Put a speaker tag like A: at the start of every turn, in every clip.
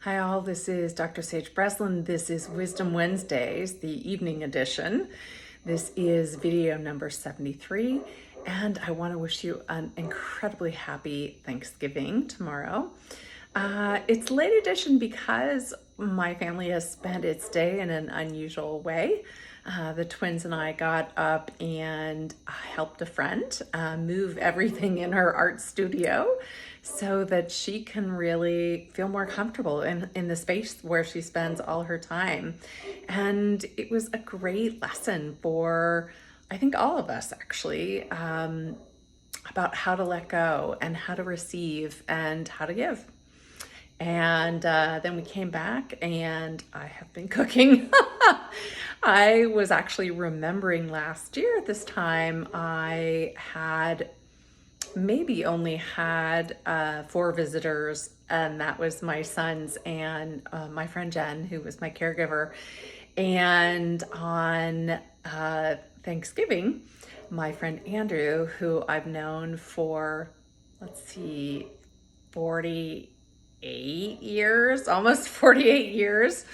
A: Hi all, this is Dr. Sage Breslin. This is Wisdom Wednesdays, the evening edition. This is video number 73, and I want to wish you an incredibly happy Thanksgiving tomorrow. It's late edition because my family has spent its day in an unusual way. The twins and I got up and helped a friend move everything in her art studio so that she can really feel more comfortable in the space where she spends all her time. And it was a great lesson for, I think, all of us actually, about how to let go and how to receive and how to give. And then we came back and I have been cooking. I was actually remembering last year at this time, I had maybe only had 4 visitors, and that was my sons and my friend Jen, who was my caregiver. And on Thanksgiving, my friend Andrew, who I've known for, 48 years, almost 48 years,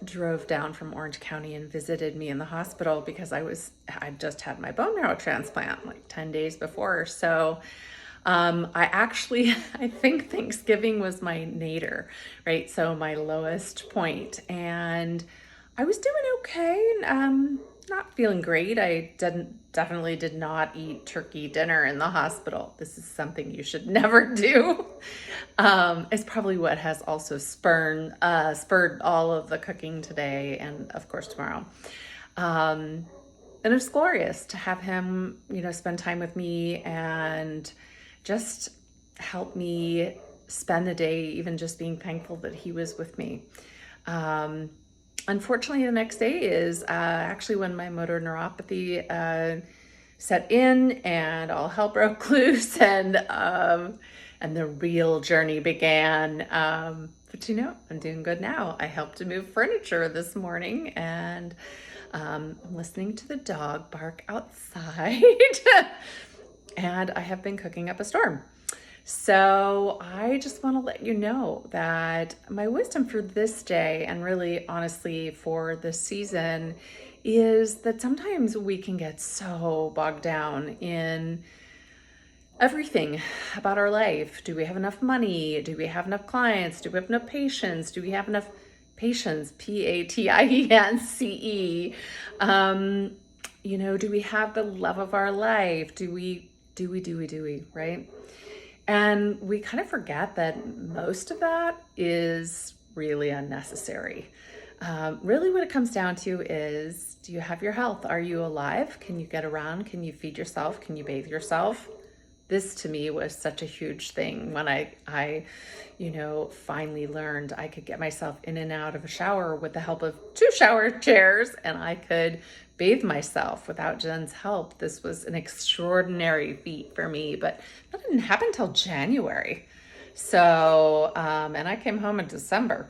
A: drove down from Orange County and visited me in the hospital because I just had my bone marrow transplant like 10 days before. So I think Thanksgiving was my nadir, right? So my lowest point, and I was doing okay. Not feeling great. I definitely did not eat turkey dinner in the hospital. This is something you should never do. It's probably what has also spurred all of the cooking today and of course tomorrow. And it's glorious to have him, spend time with me and just help me spend the day, even just being thankful that he was with me. Unfortunately, the next day is actually when my motor neuropathy set in and all hell broke loose, and the real journey began. But I'm doing good now. I helped to move furniture this morning, and I'm listening to the dog bark outside, and I have been cooking up a storm. So I just want to let you know that my wisdom for this day, and really honestly for this season, is that sometimes we can get so bogged down in everything about our life. Do we have enough money? Do we have enough clients? Do we have enough patience? Do we have enough patience? Patience. Do we have the love of our life? Do we, right? And we kind of forget that most of that is really unnecessary. Really what it comes down to is, do you have your health? Are you alive? Can you get around? Can you feed yourself? Can you bathe yourself? This to me was such a huge thing when I finally learned I could get myself in and out of a shower with the help of 2 shower chairs, and I could bathe myself without Jen's help. This was an extraordinary feat for me, but that didn't happen until January. So, and I came home in December.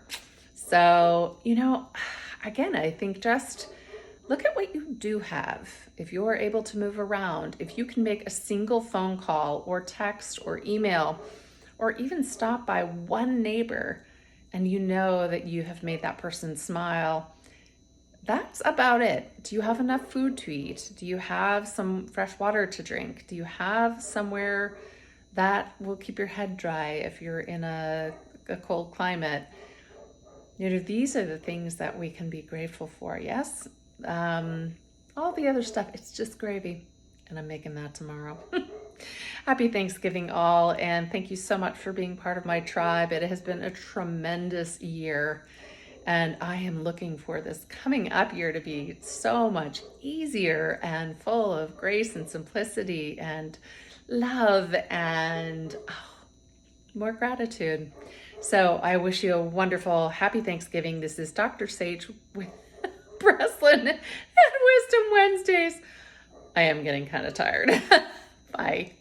A: So, again, I think just look at what you do have. If you're able to move around, if you can make a single phone call or text or email, or even stop by one neighbor, and you know that you have made that person smile, that's about it. Do you have enough food to eat? Do you have some fresh water to drink? Do you have somewhere that will keep your head dry if you're in a cold climate? These are the things that we can be grateful for. Yes, all the other stuff, it's just gravy, and I'm making that tomorrow. Happy Thanksgiving all, and thank you so much for being part of my tribe. It has been a tremendous year, and I am looking for this coming up year to be so much easier and full of grace and simplicity and love and more gratitude. So I wish you a wonderful, happy Thanksgiving. This is Dr. Sage with Breslin and Wisdom Wednesdays. I am getting kind of tired. Bye.